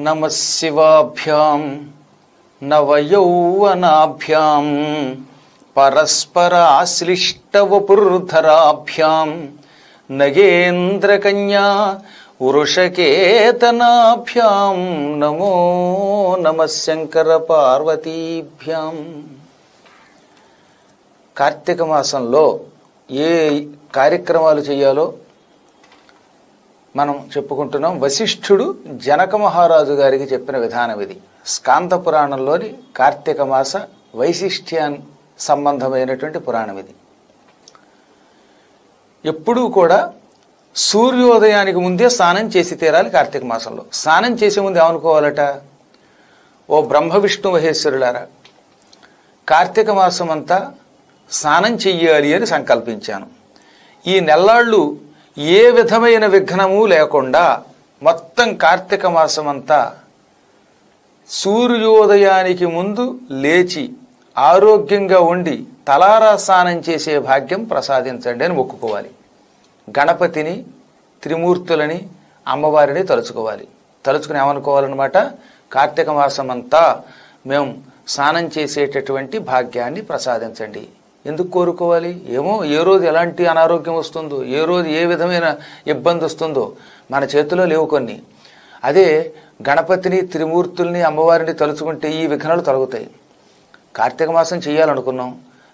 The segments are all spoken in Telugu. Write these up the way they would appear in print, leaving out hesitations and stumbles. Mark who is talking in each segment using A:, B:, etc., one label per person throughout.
A: నమః శివాభ్యాం నవయౌవనాభ్యాం పరస్పరాశ్లిష్టవపుర్ధరాభ్యాం నగేంద్రకన్యా వృషకేతనాభ్యాం నమో నమః శంకర పార్వతీభ్యాం. కార్తీక మాసంలో ఏ కార్యక్రమాలు చేయాలో మనం చెప్పుకుంటున్నాం. వశిష్ఠుడు జనక మహారాజు గారికి చెప్పిన విధానం ఇది. స్కాంద పురాణంలోని కార్తీక మాస వైశిష్ట్యాన్ సంబంధమైనటువంటి పురాణం ఇది. ఎప్పుడూ కూడా సూర్యోదయానికి ముందే స్నానం చేసి తీరాలి. కార్తీక మాసంలో స్నానం చేసే ముందు ఏమనుకోవాలట, ఓ బ్రహ్మ విష్ణు మహేశ్వరులారా, కార్తీక మాసం అంతా స్నానం చెయ్యాలి అని సంకల్పించాను. ఈ నెల్లాళ్ళు ఏ విధమైన విఘ్నము లేకుండా మొత్తం కార్తీక మాసం అంతా సూర్యోదయానికి ముందు లేచి ఆరోగ్యంగా ఉండి తలారా స్నానం చేసే భాగ్యం ప్రసాదించండి అని మొక్కుకోవాలి. గణపతిని, త్రిమూర్తులని, అమ్మవారిని తలుచుకోవాలి. తలుచుకుని ఏమనుకోవాలన్నమాట, కార్తీక మాసం అంతా మేము స్నానం చేసేటటువంటి భాగ్యాన్ని ప్రసాదించండి. ఎందుకు కోరుకోవాలి? ఏమో ఏ రోజు ఎలాంటి అనారోగ్యం వస్తుందో, ఏ రోజు ఏ విధమైన ఇబ్బంది వస్తుందో మన చేతిలో లేవు కొన్ని. అదే గణపతిని, త్రిమూర్తుల్ని, అమ్మవారిని తలుచుకుంటే ఈ విఘ్నాలు తొలగుతాయి. కార్తీక మాసం చేయాలనుకున్నాం,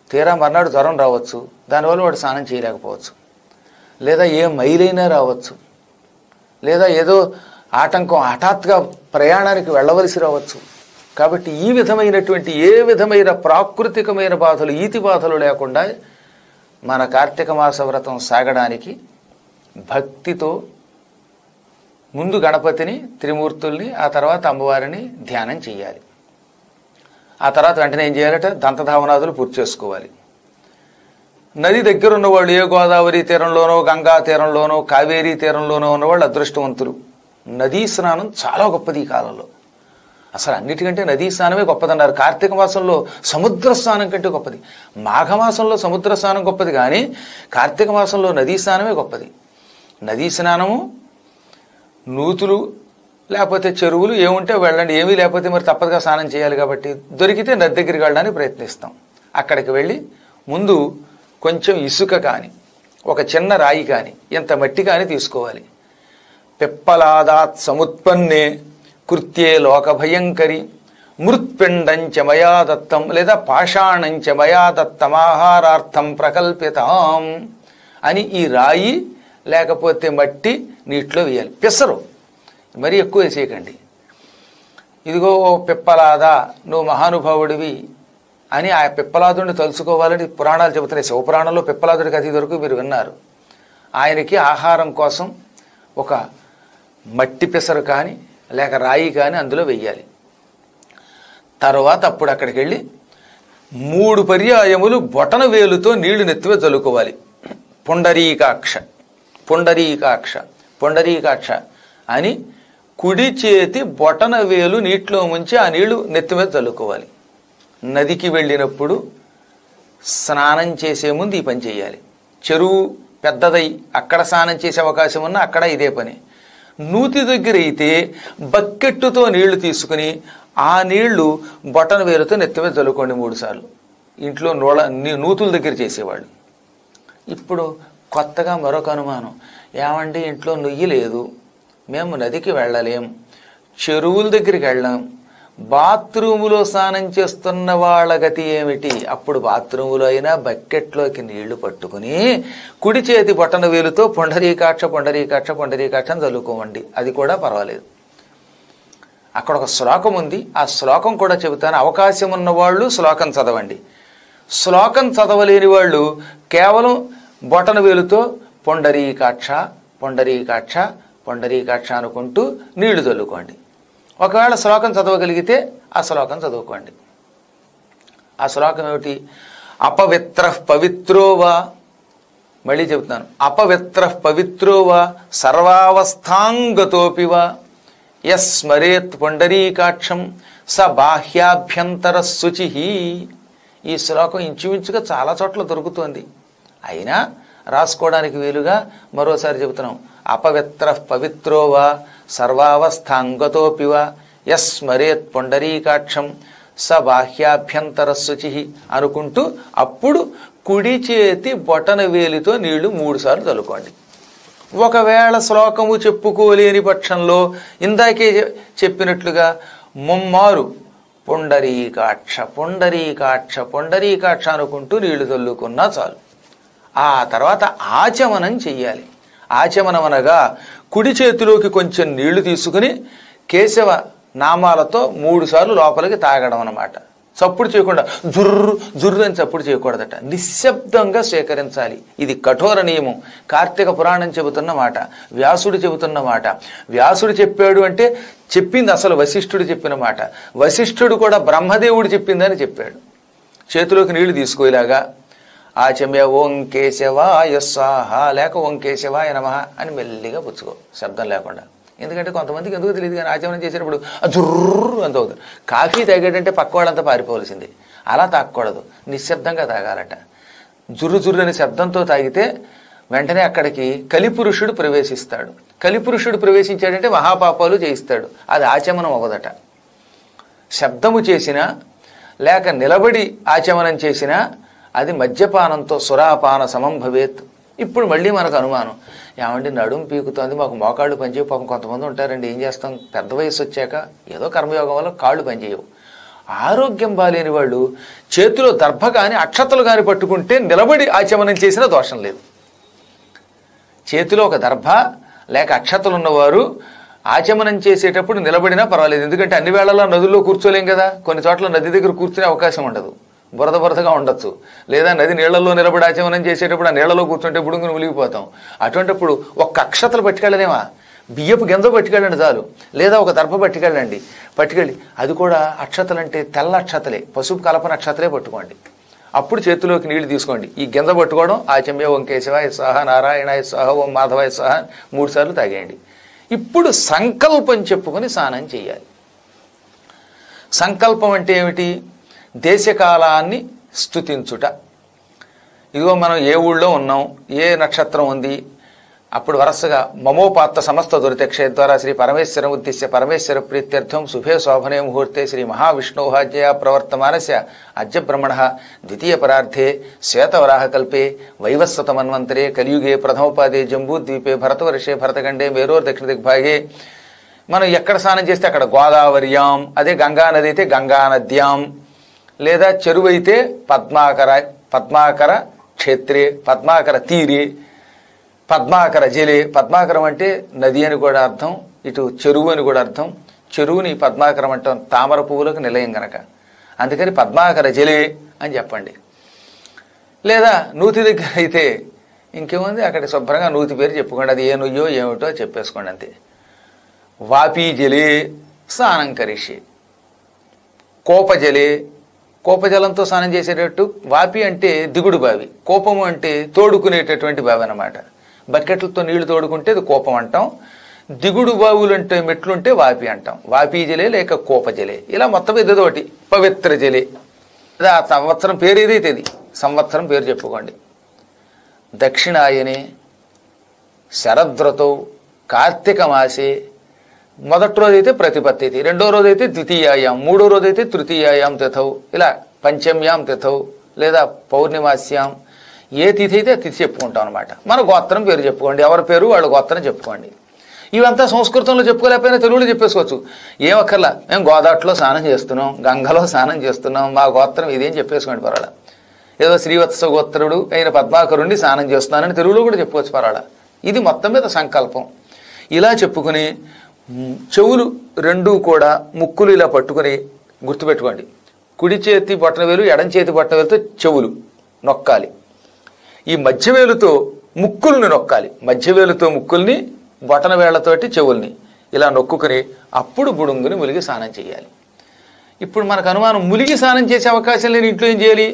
A: తీరా మర్నాడు జ్వరం రావచ్చు, దానివల్ల వాడు స్నానం చేయలేకపోవచ్చు, లేదా ఏ మైలైనా రావచ్చు, లేదా ఏదో ఆటంకం హఠాత్తుగా ప్రయాణానికి వెళ్ళవలసి రావచ్చు. కాబట్టి ఈ విధమైనటువంటి ఏ విధమైన ప్రాకృతికమైన బాధలు, ఈతి బాధలు లేకుండా మన కార్తీక మాస వ్రతం సాగడానికి భక్తితో ముందు గణపతిని, త్రిమూర్తుల్ని, ఆ తర్వాత అమ్మవారిని ధ్యానం చేయాలి. ఆ తర్వాత వెంటనే ఏం చేయాలట, దంతధావనాదులు పూర్తి చేసుకోవాలి. నది దగ్గర ఉన్నవాళ్ళు, ఏ గోదావరి తీరంలోనో, గంగా తీరంలోనో, కావేరీ తీరంలోనో ఉన్నవాళ్ళు అదృష్టవంతులు. నదీ స్నానం చాలా గొప్పది ఈ కాలంలో. అసలు అన్నిటికంటే నదీ స్నానమే గొప్పదన్నారు. కార్తీక మాసంలో సముద్ర స్నానం కంటే గొప్పది. మాఘమాసంలో సముద్ర స్నానం గొప్పది, కానీ కార్తీక మాసంలో నదీ స్నానమే గొప్పది. నదీ స్నానము, నూతులు లేకపోతే చెరువులు ఏముంటే వెళ్ళండి, ఏమీ లేకపోతే మరి తప్పదుగా స్నానం చేయాలి. కాబట్టి దొరికితే నది దగ్గరికి వెళ్ళడానికి ప్రయత్నిస్తాం. అక్కడికి వెళ్ళి ముందు కొంచెం ఇసుక కానీ, ఒక చిన్న రాయి కానీ, ఇంత మట్టి కానీ తీసుకోవాలి. పిప్పలాదాత్ సముత్పన్నే కృత్యే లోక భయంకరి మృత్పిండంచ మయా దత్తం, లేదా పాషాణంచ మయా దత్తమాహారార్థం ప్రకల్పితాం అని ఈ రాయి లేకపోతే మట్టి నీటిలో వేయాలి. పిసరు మరీ ఎక్కువ వేసేయకండి. ఇదిగో పిప్పలాదా, నువ్వు మహానుభావుడివి అని ఆ పిప్పలాదుడిని తలుచుకోవాలని పురాణాలు చెబుతున్నాయి. శివపురాణంలో పిప్పలాదుడికి అతి వరకు మీరు విన్నారు. ఆయనకి ఆహారం కోసం ఒక మట్టి పిసరు కానీ లేక రాయి కానీ అందులో వెయ్యాలి. తర్వాత అప్పుడు అక్కడికి వెళ్ళి 3 పర్యాయములు బొటన వేలుతో నీళ్లు నెత్తివే చల్లుకోవాలి. పుండరీకాక్ష పుండరీకాక్ష పుండరీకాక్ష అని కుడి చేతి బొటన వేలు నీటిలో ముంచి ఆ నీళ్లు నెత్తిమీద చల్లుకోవాలి. నదికి వెళ్ళినప్పుడు స్నానం చేసే ముందు ఈ పని చేయాలి. చెరువు పెద్దదై అక్కడ స్నానం చేసే అవకాశం ఉన్నా అక్కడ ఇదే పని. నూతి దగ్గర అయితే బకెట్టుతో నీళ్లు తీసుకుని ఆ నీళ్లు బొటన వేలుతో నెత్తిమీద చల్లుకోండి 3 సార్లు. ఇంట్లో నూతుల దగ్గర చేసేవాళ్ళు. ఇప్పుడు కొత్తగా మరొక అనుమానం, ఏమంటే ఇంట్లో నొయ్యి లేదు, మేము నదికి వెళ్ళలేం, చెరువుల దగ్గరికి వెళ్ళాం, బాత్రూములో స్నానం చేస్తున్న వాళ్ళ గతి ఏమిటి? అప్పుడు బాత్రూములో అయినా బకెట్లోకి నీళ్లు పట్టుకుని కుడి చేతి బొటన వేలుతో పొండరీకాక్ష పొండరీకాక్ష పొండరీకాక్ష అని చదువుకోమండి, అది కూడా పర్వాలేదు. అక్కడ ఒక శ్లోకం ఉంది, ఆ శ్లోకం కూడా చెబుతాను. అవకాశం ఉన్న వాళ్ళు శ్లోకం చదవండి. శ్లోకం చదవలేని వాళ్ళు కేవలం బొటన వేలుతో పొండరీకాక్ష పొండరీకాక్ష పొండరీకాక్ష అనుకుంటూ నీళ్లు చల్లుకోండి. ఒకవేళ శ్లోకం చదవగలిగితే ఆ శ్లోకం చదువుకోండి. ఆ శ్లోకం ఏమిటి? అపవిత్ర పవిత్రోవా, మళ్ళీ చెబుతున్నాను, అపవిత్ర పవిత్రోవా సర్వావస్థాంగతోపివా యస్మరేత్ పుండరీకాక్షం స బాహ్యాభ్యంతర శుచి. ఈ శ్లోకం ఇంచుమించుగా చాలా చోట్ల దొరుకుతోంది. అయినా రాసుకోవడానికి వీలుగా మరోసారి చెబుతున్నాం. అపవిత్ర పవిత్రోవా సర్వావస్థాంగతోపివా యస్మరేత్ పుండరీకాక్షం స బాహ్యాభ్యంతర శుచి అనుకుంటూ అప్పుడు కుడి చేతి బొటన వేలితో నీళ్లు 3 సార్లు చల్లుకోండి. ఒకవేళ శ్లోకము చెప్పుకోలేని పక్షంలో ఇందాకే చెప్పినట్లుగా ముమ్మారు పుండరీకాక్ష పుండరీకాక్ష పుండరీకాక్ష అనుకుంటూ నీళ్లు చల్లుకున్నా చాలు. ఆ తర్వాత ఆచమనం చెయ్యాలి. ఆచమనం అనగా కుడి చేతిలోకి కొంచెం నీళ్లు తీసుకుని కేశవ నామాలతో 3 సార్లు లోపలికి తాగడం అన్నమాట. చప్పుడు చేయకుండా జుర్రు జుర్రు అని చప్పుడు చేయకూడదట. నిశ్శబ్దంగా స్వీకరించాలి. ఇది కఠోర నియమం. కార్తీక పురాణం చెబుతున్న మాట, వ్యాసుడు చెబుతున్న మాట. వ్యాసుడు చెప్పాడు అంటే చెప్పింది అసలు వశిష్ఠుడు చెప్పిన మాట. వశిష్ఠుడు కూడా బ్రహ్మదేవుడు చెప్పిందని చెప్పాడు. చేతిలోకి నీళ్లు తీసుకోలేగా ఆచమ్య ఓం కేశవాయ స్వాహ లేక ఓం కేశవాయ నమః అని మెల్లిగా పుచ్చుకో, శబ్దం లేకుండా. ఎందుకంటే కొంతమందికి ఎందుకు తెలియదు కానీ ఆచమనం చేసేటప్పుడు జుర్రు అంత అవుతుంది. కాఫీ తాగేటంటే పక్క వాళ్ళంతా పారిపోవలసింది. అలా తాగకూడదు, నిశ్శబ్దంగా తాగాలట. జుర్రు జుర్రు అనే శబ్దంతో తాగితే వెంటనే అక్కడికి కలిపురుషుడు ప్రవేశిస్తాడు. కలిపురుషుడు ప్రవేశించాడంటే మహాపాపాలు చేయిస్తాడు. అది ఆచమనం అవ్వదట. శబ్దము చేసినా లేక నిలబడి ఆచమనం చేసినా అది మద్యపానంతో సురాపాన సమం భవేత్. ఇప్పుడు మళ్ళీ మనకు అనుమానం, ఏమంటే నడుము పీకుతోంది, మాకు మోకాళ్ళు పనిచేయవు. పాపం కొంతమంది ఉంటారండి, ఏం చేస్తాం, పెద్ద వయసు వచ్చాక ఏదో కర్మయోగం వల్ల కాళ్ళు పనిచేయవు. ఆరోగ్యం బాలేని వాళ్ళు చేతిలో దర్భ కానీ అక్షతలు కానీ పట్టుకుంటే నిలబడి ఆచమనం చేసినా దోషం లేదు. చేతిలో ఒక దర్భ లేక అక్షతలు ఉన్నవారు ఆచమనం చేసేటప్పుడు నిలబడినా పర్వాలేదు. ఎందుకంటే అన్ని వేళల్లో నదుల్లో కూర్చోలేం కదా. కొన్ని చోట్ల నది దగ్గర కూర్చునే అవకాశం ఉండదు, బురద బురదగా ఉండొచ్చు. లేదా నది నీళ్లలో నిలబడి ఆచమనం చేసేటప్పుడు ఆ నీళ్లలో కూర్చుంటే బుడుగును మునిగిపోతాం. అటువంటిప్పుడు ఒక్క అక్షతలు పట్టుకెళ్ళలేమా, బియ్యపు గింజ పట్టుకెళ్ళండి చాలు, లేదా ఒక దర్భ పట్టుకెళ్ళండి. పట్టుకెళ్ళి అది కూడా అక్షతలంటే తెల్ల అక్షతలే, పసుపు కలపన అక్షతలే పట్టుకోండి. అప్పుడు చేతిలోకి నీళ్లు తీసుకోండి. ఈ గింజ పట్టుకోవడం ఆచమ్య ఓం కేశవాయ స్వాహ నారాయణాయ స్వాహ ఓం మాధవాయ స్వాహ 3 సార్లు తాగేయండి. ఇప్పుడు సంకల్పం చెప్పుకొని స్నానం చేయాలి. సంకల్పం అంటే ఏమిటి? దేశకాలాన్ని స్తుతించుట. ఇదిగో మనం ఏ ఊళ్ళో ఉన్నాం, ఏ నక్షత్రం ఉంది, అప్పుడు వరుసగా మమోపాత్త సమస్త దురితక్షయ ద్వారా శ్రీ పరమేశ్వరం ఉద్దేశ్య పరమేశ్వర ప్రీత్యర్థం శుభే శోభనే ముహూర్తే శ్రీ మహావిష్ణోహాజ్యా ప్రవర్తమానస్య అద్య బ్రహ్మణ ద్వితీయ పరార్థే శ్వేతవరాహకల్పే వైవస్వత మన్వంతరే కలియుగే ప్రథమోపాదే జంబూద్వీపే భరతవర్షే భరతఖండే మేరోర్ దక్షిణ దిగ్భాగే. మనం ఎక్కడ స్నానం చేస్తే అక్కడ గోదావరియాం, అదే గంగా నది అయితే గంగా నద్యాం, లేదా చెరువు అయితే పద్మాకర క్షేత్రే, పద్మాకర తీరే, పద్మాకర జలే. పద్మాకరం అంటే నది అని కూడా అర్థం, ఇటు చెరువు అని కూడా అర్థం. చెరువుని పద్మాకరం అంటాం, తామర పువ్వులకు నిలయం గనక. అందుకని పద్మాకర జలే అని చెప్పండి. లేదా నూతి దగ్గర అయితే ఇంకేముంది, అక్కడ శుభ్రంగా నూతి పేరు చెప్పుకోండి. అది ఏ నుయ్యో ఏమిటో చెప్పేసుకోండి అంతే. వాపీ జలే స్నానం కరిషి, కోపజలే కోపజలంతో స్నానం చేసేటట్టు. వాపి అంటే దిగుడు బావి, కోపము అంటే తోడుకునేటటువంటి బావి అన్నమాట. బకెట్లతో నీళ్లు తోడుకుంటే అది కోపం అంటాం. దిగుడు బావులు అంటే మెట్లుంటే వాపి అంటాం. వాపీ జలే లేక కోపజలే. ఇలా మొత్తం ఇదొకటి పవిత్ర జలే. అదే ఆ సంవత్సరం పేరు ఏదైతే ఇది సంవత్సరం పేరు చెప్పుకోండి. దక్షిణాయనే శరదృతౌ కార్తీక మాసే. మొదటి రోజైతే ప్రతిపత్తి, రెండో రోజైతే ద్వితీయాయాం, మూడో రోజైతే తృతీయాయాం తిథౌ, ఇలా పంచమ్యాం తిథౌ లేదా పౌర్ణిమాస్యాం. ఏ తిథి అయితే తిథి చెప్పుకుంటాం అనమాట. మన గోత్రం పేరు చెప్పుకోండి, ఎవరి పేరు వాళ్ళ గోత్రం చెప్పుకోండి. ఇవంతా సంస్కృతంలో చెప్పుకోలేకపోయినా తెలుగులో చెప్పేసుకోవచ్చు. ఏమక్కర్లా, మేము గోదాట్లో స్నానం చేస్తున్నాం, గంగలో స్నానం చేస్తున్నాం, మా గోత్రం ఇదేం చెప్పేసుకోండి పర్వాలా. ఏదో శ్రీవత్స గోత్రుడు అయిన పద్మాకరుణ్ణి స్నానం చేస్తున్నానని తెలుగులో కూడా చెప్పుకోవచ్చు పర్వాలా. ఇది మొత్తం మీద సంకల్పం. ఇలా చెప్పుకుని చెవులు రెండూ కూడా ముక్కులు ఇలా పట్టుకుని గుర్తుపెట్టుకోండి. కుడి చేతి బొట్టనవేలు ఎడం చేతి బొట్టనవేలుతో చెవులు నొక్కాలి. ఈ మధ్యవేలుతో ముక్కుల్ని నొక్కాలి. మధ్యవేలుతో ముక్కుల్ని, బొటన వేళ్లతోటి చెవుల్ని ఇలా నొక్కుని అప్పుడు బుడుంగుని ములిగి స్నానం చేయాలి. ఇప్పుడు మనకు అనుమానం, ములిగి స్నానం చేసే అవకాశం లేని ఇంట్లో ఏం చేయాలి?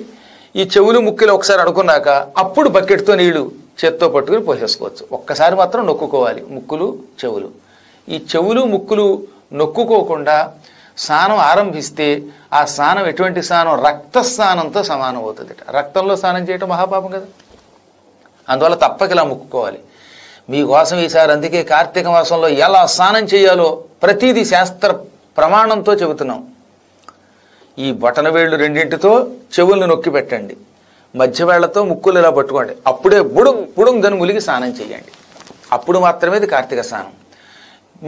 A: ఈ చెవులు ముక్కులు ఒకసారి అనుకున్నాక అప్పుడు బకెట్తో నీళ్లు చేత్తో పట్టుకుని పోసేసుకోవచ్చు. ఒక్కసారి మాత్రం నొక్కుకోవాలి ముక్కులు చెవులు. ఈ చెవులు ముక్కులు నొక్కుకోకుండా స్నానం ఆరంభిస్తే ఆ స్నానం ఎటువంటి స్నానం? రక్త స్నానంతో సమానం అవుతుంది. రక్తంలో స్నానం చేయటం మహాపాపం కదా. అందువల్ల తప్పక ఇలా ముక్కుకోవాలి. మీకోసం ఈసారి అందుకే కార్తీక మాసంలో ఎలా స్నానం చేయాలో ప్రతిదీ శాస్త్ర ప్రమాణంతో చెబుతున్నాం. ఈ బొటనవేళ్లు రెండింటితో చెవులను నొక్కి పెట్టండి, మధ్య వేళ్లతో ముక్కులు ఇలా పట్టుకోండి, అప్పుడే బుడుం బుడుం దాన్ని ములిగి స్నానం చేయండి. అప్పుడు మాత్రమే ఇది కార్తీక స్నానం.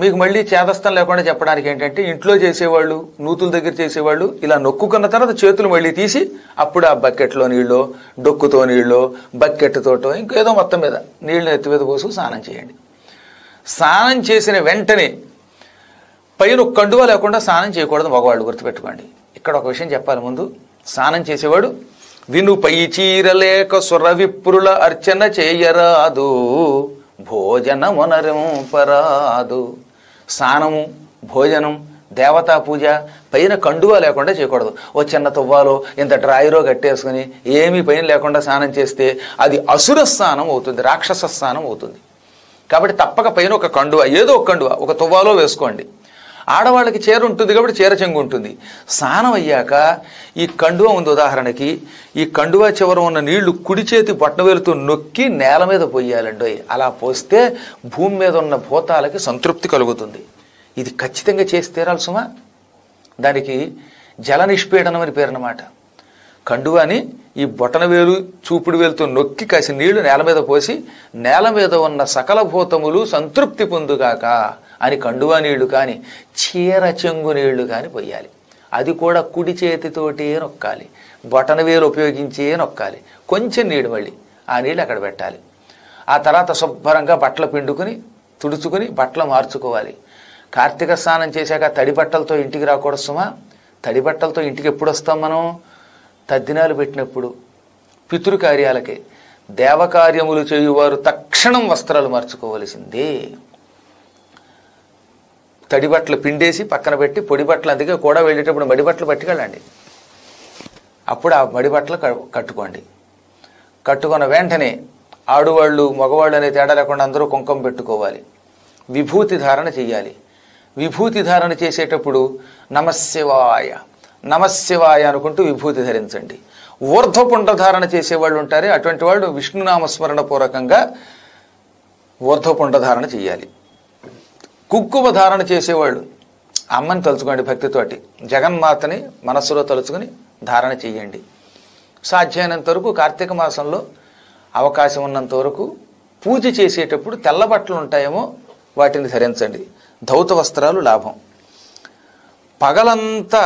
A: మీకు మళ్ళీ చేదస్థం లేకుండా చెప్పడానికి ఏంటంటే, ఇంట్లో చేసేవాళ్ళు, నూతుల దగ్గర చేసేవాళ్ళు ఇలా నొక్కుకున్న తర్వాత చేతులు మళ్ళీ తీసి అప్పుడు ఆ బకెట్లో నీళ్ళు, డొక్కుతో నీళ్ళు, బకెట్తోటో ఇంకేదో మొత్తం మీద నీళ్లు ఎత్తి మీద పోసు స్నానం చేయండి. స్నానం చేసిన వెంటనే పైన ఒక కండువా లేకుండా స్నానం చేయకూడదు మగవాళ్ళు, గుర్తుపెట్టుకోండి. ఇక్కడ ఒక విషయం చెప్పాలి ముందు. స్నానం చేసేవాడు విను పై చీరలేక సురవిప్రుల అర్చన చేయరాదు, భోజనమునరింపరాదు. స్నానము, భోజనం, దేవతా పూజ పైన కండువా లేకుండా చేయకూడదు. ఓ చిన్న తువ్వాలో ఇంత డ్రాయరో కట్టేసుకుని ఏమీ పైన లేకుండా స్నానం చేస్తే అది అసుర స్నానం అవుతుంది, రాక్షస స్నానం అవుతుంది. కాబట్టి తప్పక పైన ఒక కండువా, ఏదో ఒక కండువా, ఒక తువ్వాలో వేసుకోండి. ఆడవాళ్ళకి చీర ఉంటుంది కాబట్టి చీర చెంగు ఉంటుంది. స్నానం అయ్యాక ఈ కండువా ఉంది, ఉదాహరణకి ఈ కండువా చివర ఉన్న నీళ్లు కుడి చేతి బొట్టనవేలుతో నొక్కి నేల మీద పోయాలండి. అలా పోస్తే భూమి మీద ఉన్న భూతాలకి సంతృప్తి కలుగుతుంది. ఇది ఖచ్చితంగా చేసి తీరాలి సుమా. దానికి జల నిష్పీడనం అని పేరు అన్నమాట. కండువాని ఈ బొటనవేలు చూపుడు వేలుతో నొక్కి కాసి నీళ్లు నేల మీద పోసి నేల మీద ఉన్న సకల భూతములు సంతృప్తి పొందుగాక అని కండువా నీళ్లు కానీ చీర చెంగు నీళ్లు కానీ పోయాలి. అది కూడా కుడి చేతితోటే నొక్కాలి, బొటనవేలు ఉపయోగించే నొక్కాలి. కొంచెం నీళ్ళు మళ్ళీ ఆ నీళ్ళు అక్కడ పెట్టాలి. ఆ తర్వాత శుభ్రంగా బట్టలు పిండుకుని తుడుచుకుని బట్టలు మార్చుకోవాలి. కార్తీక స్నానం చేశాక తడి బట్టలతో ఇంటికి రాకూడదు సుమా. తడి బట్టలతో ఇంటికి ఎప్పుడు వస్తాం మనం? తద్దినాలు పెట్టినప్పుడు, పితృకార్యాలకే. దేవకార్యములు చేయువారు తక్షణం వస్త్రాలు మార్చుకోవలసిందే. తడి బట్టలు పిండేసి పక్కన పెట్టి పొడి బట్టలు, అందుకే కూడా వెళ్ళేటప్పుడు మడి బట్టలు పట్టుకెళ్ళండి. అప్పుడు ఆ మడి బట్టలు కట్టుకోండి. కట్టుకున్న వెంటనే ఆడవాళ్ళు మగవాళ్ళు అనే తేడా లేకుండా అందరూ కుంకుమ పెట్టుకోవాలి. విభూతి ధారణ చెయ్యాలి. విభూతి ధారణ చేసేటప్పుడు నమశివాయ నమశివాయ అనుకుంటూ విభూతి ధరించండి. ఊర్ధ్వపుండ్ర ధారణ చేసేవాళ్ళు ఉంటారే, అటువంటి వాళ్ళు విష్ణునామస్మరణ పూర్వకంగా ఊర్ధ్వపుండ్ర ధారణ చెయ్యాలి. కుంకుమ ధారణ చేసేవాళ్ళు అమ్మని తలుచుకోండి, భక్తితోటి జగన్మాతని మనస్సులో తలుచుకుని ధారణ చెయ్యండి. సాధ్యమైనంత వరకు కార్తీక మాసంలో అవకాశం ఉన్నంత వరకు పూజ చేసేటప్పుడు తెల్ల బట్టలు ఉంటాయేమో వాటిని ధరించండి. ధౌత వస్త్రాలు లాభం. పగలంతా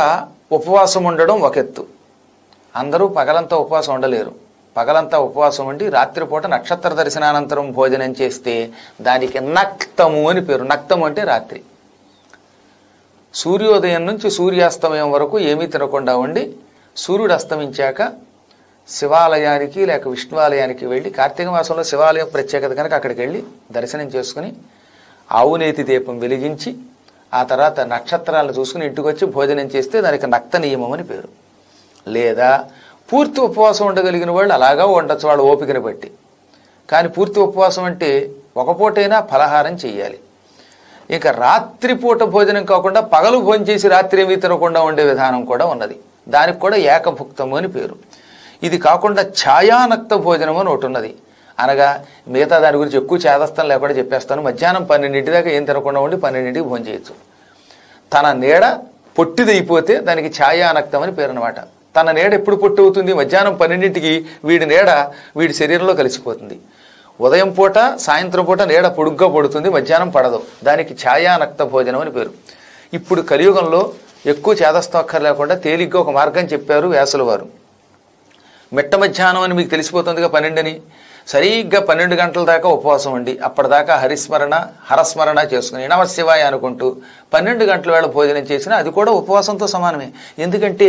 A: ఉపవాసం ఉండడం ఒక ఎత్తు. అందరూ పగలంతా ఉపవాసం ఉండలేరు. పగలంతా ఉపవాసం ఉండి రాత్రిపూట నక్షత్ర దర్శనానంతరం భోజనం చేస్తే దానికి నక్తము అని పేరు. నక్తము అంటే రాత్రి. సూర్యోదయం నుంచి సూర్యాస్తమయం వరకు ఏమీ తినకుండా ఉండి సూర్యుడు అస్తమించాక శివాలయానికి లేక విష్ణువాలయానికి వెళ్ళి, కార్తీక మాసంలో శివాలయం ప్రత్యేకత కనుక అక్కడికి వెళ్ళి దర్శనం చేసుకుని ఆవునేతి దీపం వెలిగించి ఆ తర్వాత నక్షత్రాలను చూసుకుని ఇంటికి వచ్చి భోజనం చేస్తే దానికి నక్త నియమం అని పేరు. లేదా పూర్తి ఉపవాసం ఉండగలిగిన వాళ్ళు అలాగా ఉండొచ్చు, వాళ్ళ ఓపికను బట్టి. కానీ పూర్తి ఉపవాసం అంటే ఒక పూటైనా ఫలహారం చెయ్యాలి. ఇంకా రాత్రిపూట భోజనం కాకుండా పగలు భోజనం చేసి రాత్రి ఏమీ తినకుండా ఉండే విధానం కూడా ఉన్నది. దానికి కూడా ఏకభుక్తము అని పేరు. ఇది కాకుండా ఛాయానక్త భోజనం అని ఒకటి ఉన్నది. అనగా మిగతా దాని గురించి ఎక్కువ చేదస్తం లేకుండా చెప్పేస్తాను. మధ్యాహ్నం 12 దాకా ఏం తినకుండా ఉండి 12కి భోజనం చేయొచ్చు. తన నీడ పొట్టిదైపోతే దానికి ఛాయానక్తం అని పేరు అనమాట. తన నీడ ఎప్పుడు పొట్టి అవుతుంది? మధ్యాహ్నం 12కి వీడి నీడ వీడి శరీరంలో కలిసిపోతుంది. ఉదయం పూట సాయంత్రం పూట నీడ పొడుగ్గా పడుతుంది, మధ్యాహ్నం పడదు. దానికి ఛాయానక్త భోజనం అని పేరు. ఇప్పుడు కలియుగంలో ఎక్కువ చేదస్తం అక్కర్లేకుండా తేలిగ్గా ఒక మార్గం చెప్పారు వ్యాసుల వారు. మిట్ట మధ్యాహ్నం అని మీకు తెలిసిపోతుందిగా 12 అని. సరిగ్గా 12 గంటల దాకా ఉపవాసం ఉండి అప్పటిదాకా హరస్మరణ చేసుకుని నమశివాయ అనుకుంటూ 12 గంటల వేళ భోజనం చేసినా అది కూడా ఉపవాసంతో సమానమే. ఎందుకంటే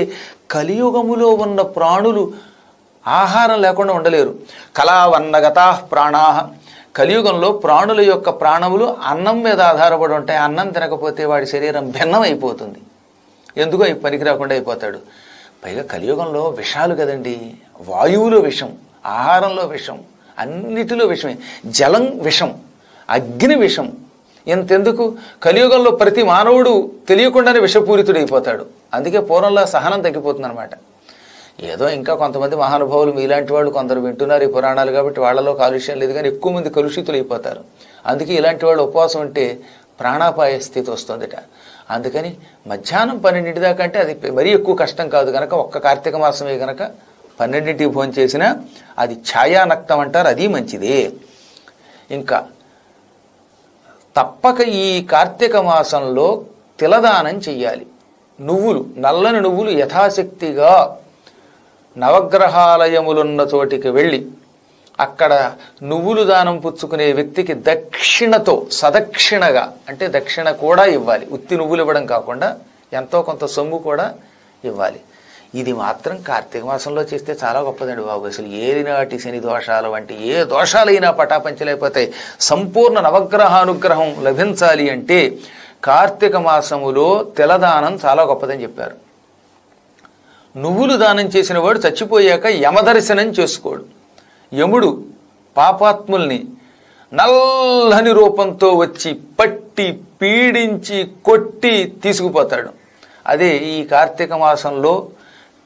A: కలియుగములో ఉన్న ప్రాణులు ఆహారం లేకుండా ఉండలేరు. కళావన్నగతా ప్రాణాహ. కలియుగంలో ప్రాణుల యొక్క ప్రాణములు అన్నం మీద ఆధారపడి ఉంటాయి. అన్నం తినకపోతే వాడి శరీరం భిన్నం అయిపోతుంది. ఎందుకో ఈ పనికి రాకుండా అయిపోతాడు. పైగా కలియుగంలో విషాలు కదండి. వాయువులో విషం, ఆహారంలో విషం, అన్నిటిలో విషమే. జలం విషం, అగ్ని విషం. ఇంతెందుకు, కలియుగంలో ప్రతి మానవుడు తెలియకుండానే విషపూరితుడైపోతాడు. అందుకే పూర్వంలో సహనం తగ్గిపోతుంది అనమాట. ఏదో ఇంకా కొంతమంది మహానుభావులు మీలాంటి వాళ్ళు కొందరు వింటున్నారు ఈ పురాణాలు కాబట్టి వాళ్ళలో కాలుష్యం లేదు, కానీ ఎక్కువ మంది కలుషితులు అయిపోతారు. అందుకే ఇలాంటి వాళ్ళు ఉపవాసం ఉంటే ప్రాణాపాయ స్థితి వస్తుందిట. అందుకని మధ్యాహ్నం 12 దాకా అంటే అది మరీ ఎక్కువ కష్టం కాదు కనుక, ఒక్క కార్తీక మాసమే కనుక 12కి భోజనం చేసినా అది ఛాయానక్తం అంటారు, అది మంచిదే. ఇంకా తప్పక ఈ కార్తీక మాసంలో తిలదానం చెయ్యాలి. నువ్వులు, నల్లని నువ్వులు యథాశక్తిగా నవగ్రహాలయములున్న చోటికి వెళ్ళి అక్కడ నువ్వులు దానం పుచ్చుకునే వ్యక్తికి దక్షిణతో, సదక్షిణగా అంటే దక్షిణ కూడా ఇవ్వాలి. ఉత్తి నువ్వులు ఇవ్వడం కాకుండా ఎంతో కొంత సొమ్ము కూడా ఇవ్వాలి. ఇది మాత్రం కార్తీక మాసంలో చేస్తే చాలా గొప్పదండి బాబు. అసలు ఏలినాటి శని దోషాలు వంటి ఏ దోషాలైనా పటాపంచలైపోతాయి. సంపూర్ణ నవగ్రహానుగ్రహం లభించాలి అంటే కార్తీక మాసములో తిలదానం చాలా గొప్పదని చెప్పారు. నువ్వులు దానం చేసిన వాడు చచ్చిపోయాక యమదర్శనం చేసుకోడు. యముడు పాపాత్ముల్ని నల్లని రూపంతో వచ్చి పట్టి పీడించి కొట్టి తీసుకుపోతాడు. అదే ఈ కార్తీక మాసంలో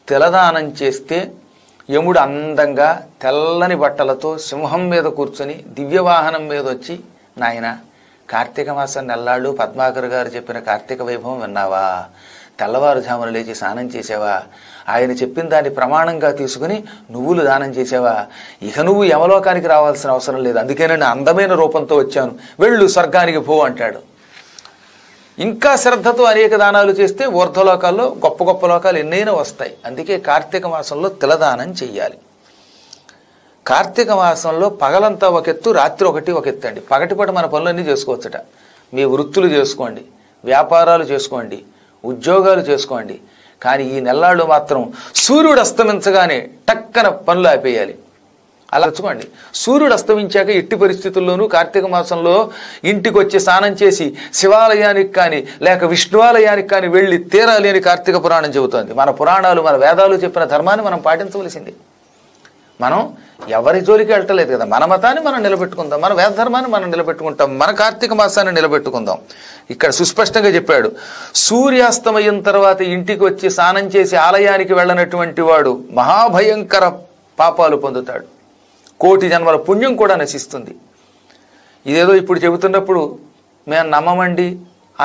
A: తిలదానం చేస్తే యముడు అందంగా తెల్లని బట్టలతో సింహం మీద కూర్చొని దివ్యవాహనం మీద వచ్చి, నాయన కార్తీక మాసం నెల్లాళ్ళు పద్మాకర్ గారు చెప్పిన కార్తీక వైభవం విన్నావా? తెల్లవారుజామున లేచి స్నానం చేసావా? ఆయన చెప్పిన దాన్ని ప్రమాణంగా తీసుకుని నువ్వులు దానం చేసావా? ఇక నువ్వు యమలోకానికి రావాల్సిన అవసరం లేదు, అందుకే నేను అందమైన రూపంతో వచ్చాను, వెళ్ళు స్వర్గానికి పో అంటాడు. ఇంకా శ్రద్ధతో అనేక దానాలు చేస్తే ఊర్ధ్వలోకాల్లో గొప్ప గొప్ప లోకాలు ఎన్నైనా వస్తాయి. అందుకే కార్తీక మాసంలో తిలదానం చెయ్యాలి. కార్తీక మాసంలో పగలంతా ఒక ఎత్తు, రాత్రి ఒక ఎత్తు అండి. పగటిపూట మన పనులన్నీ చేసుకోవచ్చుట. మీ వృత్తులు చేసుకోండి, వ్యాపారాలు చేసుకోండి, ఉద్యోగాలు చేసుకోండి. కానీ ఈ నెల్లాళ్ళు మాత్రం సూర్యుడు అస్తమించగానే టక్కన పనులు ఆపేయాలి. అలా తెచ్చుకోండి. సూర్యుడు అస్తమించాక ఎట్టి పరిస్థితుల్లోనూ కార్తీక మాసంలో ఇంటికి వచ్చి స్నానం చేసి శివాలయానికి కానీ లేక విష్ణువాలయానికి కానీ వెళ్ళి తీరాలి అని కార్తీక పురాణం చెబుతోంది. మన పురాణాలు, మన వేదాలు చెప్పిన ధర్మాన్ని మనం పాటించవలసింది. మనం ఎవరి జోలికి వెళ్ళటలేదు కదా. మన మతాన్ని మనం నిలబెట్టుకుందాం, మన వేద ధర్మాన్ని మనం నిలబెట్టుకుంటాం, మన కార్తీక మాసాన్ని నిలబెట్టుకుందాం. ఇక్కడ సుస్పష్టంగా చెప్పాడు, సూర్యాస్తమయం తర్వాత ఇంటికి వచ్చి స్నానం చేసి ఆలయానికి వెళ్ళనటువంటి వాడు మహాభయంకర పాపాలు పొందుతాడు. 1,000,000 జన్మల పుణ్యం కూడా నశిస్తుంది. ఇదేదో ఇప్పుడు చెబుతున్నప్పుడు మేము నమ్మమండి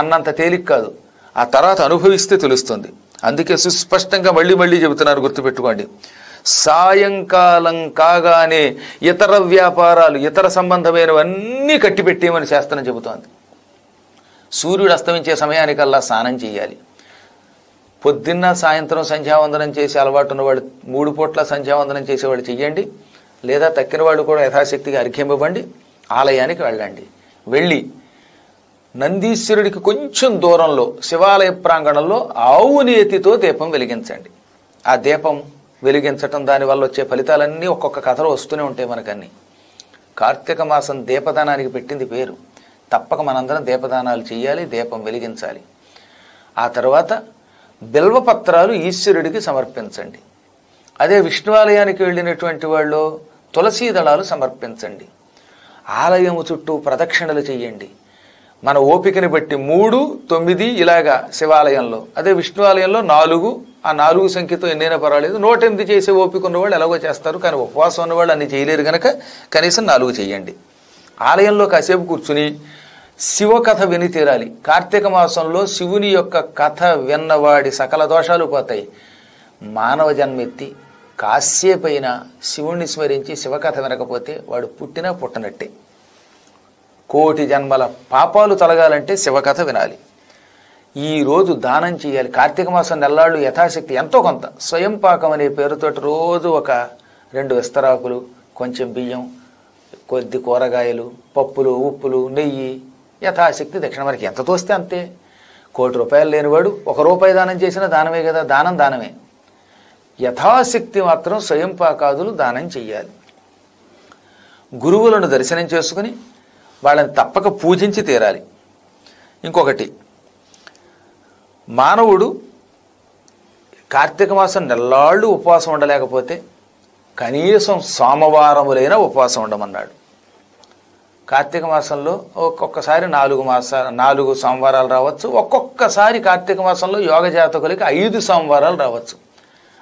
A: అన్నంత తేలిక కాదు, ఆ తర్వాత అనుభవిస్తే తెలుస్తుంది. అందుకే సుస్పష్టంగా మళ్ళీ చెబుతున్నారు, గుర్తుపెట్టుకోండి. సాయంకాలం కాగానే ఇతర వ్యాపారాలు, ఇతర సంబంధమైనవన్నీ కట్టిపెట్టేయమని శాస్త్రం చెబుతోంది. సూర్యుడు అస్తమించే సమయానికల్లా స్నానం చేయాలి. పొద్దున్న సాయంత్రం సంధ్యావందనం చేసి అలవాటు ఉన్నవాడు 3 పూట్ల సంధ్యావందనం చేసేవాడు చెయ్యండి. లేదా తక్కిన వాళ్ళు కూడా యథాశక్తిగా అర్ఘ్యం ఇవ్వండి. ఆలయానికి వెళ్ళండి. వెళ్ళి నందీశ్వరుడికి కొంచెం దూరంలో శివాలయ ప్రాంగణంలో ఆవు నేతితో దీపం వెలిగించండి. ఆ దీపం వెలిగించటం, దానివల్ల వచ్చే ఫలితాలన్నీ ఒక్కొక్క కథలో వస్తూనే ఉంటాయి మనకన్నీ. కార్తీక మాసం దీపదానానికి పెట్టింది పేరు. తప్పక మనందరం దీపదానాలు చెయ్యాలి, దీపం వెలిగించాలి. ఆ తర్వాత బిల్వపత్రాలు ఈశ్వరుడికి సమర్పించండి. అదే విష్ణువాలయానికి వెళ్ళినటువంటి వాళ్ళు తులసీ దళాలు సమర్పించండి. ఆలయము చుట్టూ ప్రదక్షిణలు చెయ్యండి. మన ఓపికని బట్టి 3, 9 ఇలాగా శివాలయంలో, అదే విష్ణువాలయంలో 4, ఆ 4 సంఖ్యతో ఎన్నైనా పర్వాలేదు. 108 చేసే ఓపిక ఉన్నవాళ్ళు ఎలాగో చేస్తారు, కానీ ఉపవాసం ఉన్నవాళ్ళు అన్ని చేయలేరు కనుక కనీసం 4 చెయ్యండి. ఆలయంలో కాసేపు కూర్చుని శివకథ విని తీరాలి. కార్తీక మాసంలో శివుని యొక్క కథ విన్నవాడి సకల దోషాలు పోతాయి. మానవ జన్మెత్తి కాసేపైనా శివుణ్ణి స్మరించి శివకథ వినకపోతే వాడు పుట్టినా పుట్టనట్టే. 1,000,000 జన్మల పాపాలు తొలగాలంటే శివకథ వినాలి. ఈరోజు దానం చేయాలి. కార్తీక మాసం నెల్లాళ్ళు యథాశక్తి ఎంతో కొంత స్వయం పాకం అనే పేరుతోటి రోజు ఒక 2 విస్తరాకులు, కొంచెం బియ్యం, కొద్ది కూరగాయలు, పప్పులు, ఉప్పులు, నెయ్యి యథాశక్తి దక్షిణ. మనకి ఎంత తోస్తే అంతే. 1,000,000 రూపాయలు లేనివాడు 1 రూపాయి దానం చేసినా దానమే కదా. దానం దానమే. యథాశక్తి మాత్రం స్వయం పాకాదులు దానం చెయ్యాలి. గురువులను దర్శనం చేసుకుని వాళ్ళని తప్పక పూజించి తీరాలి. ఇంకొకటి, మానవుడు కార్తీక మాసం నెల్లాళ్ళు ఉపవాసం ఉండలేకపోతే కనీసం సోమవారములైనా ఉపవాసం ఉండమన్నాడు. కార్తీక మాసంలో ఒక్కొక్కసారి 4 సోమవారాలు రావచ్చు. ఒక్కొక్కసారి కార్తీక మాసంలో యోగ జాతకులకి 5 సోమవారాలు రావచ్చు.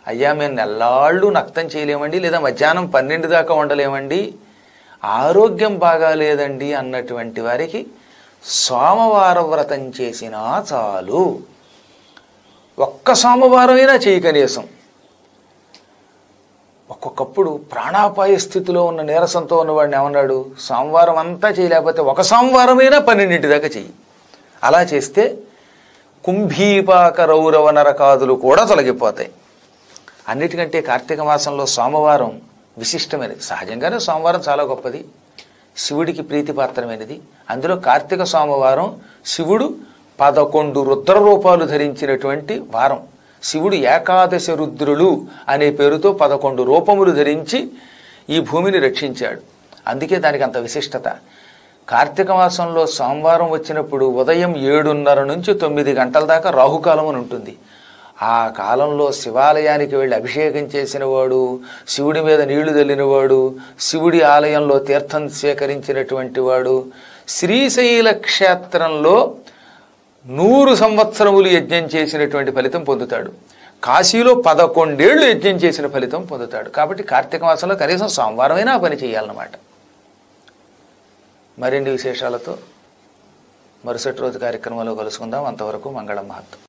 A: అయ్యా మేము నెల్లాళ్ళు నక్తం చేయలేమండి, లేదా మధ్యాహ్నం 12 దాకా ఉండలేమండి, ఆరోగ్యం బాగాలేదండి అన్నటువంటి వారికి సోమవార వ్రతం చేసినా చాలు. ఒక్క సోమవారం అయినా చెయ్యి కనీసం. ఒక్కొక్కప్పుడు ప్రాణాపాయ స్థితిలో ఉన్న నీరసంతో ఉన్నవాడిని ఏమన్నాడు, సోమవారం అంతా చేయలేకపోతే ఒక సోమవారమైనా 12 దాకా చెయ్యి. అలా చేస్తే కుంభీపాక రౌరవ నరకాదులు కూడా తొలగిపోతాయి. అన్నిటికంటే కార్తీక మాసంలో సోమవారం విశిష్టమైనది. సహజంగానే సోమవారం చాలా గొప్పది, శివుడికి ప్రీతిపాత్రమైనది. అందులో కార్తీక సోమవారం శివుడు 11 రుద్ర రూపాలు ధరించినటువంటి వారం. శివుడు ఏకాదశ రుద్రులు అనే పేరుతో 11 రూపములు ధరించి ఈ భూమిని రక్షించాడు. అందుకే దానికి అంత విశిష్టత. కార్తీక మాసంలో సోమవారం వచ్చినప్పుడు ఉదయం 7:30 నుంచి 9 గంటల దాకా రాహుకాలం అని ఉంటుంది. ఆ కాలంలో శివాలయానికి వెళ్ళి అభిషేకం చేసిన వాడు, శివుడి మీద నీళ్లు చల్లినవాడు, శివుడి ఆలయంలో తీర్థం స్వీకరించినటువంటి వాడు శ్రీశైల క్షేత్రంలో 100 సంవత్సరములు యజ్ఞం చేసినటువంటి ఫలితం పొందుతాడు. కాశీలో 11 ఏళ్లు యజ్ఞం చేసిన ఫలితం పొందుతాడు. కాబట్టి కార్తీక మాసంలో కనీసం సోమవారమైనా పని చేయాలన్నమాట. మరిన్ని విశేషాలతో మరుసటి రోజు కార్యక్రమంలో కలుసుకుందాం. అంతవరకు మంగళం మహత్తం.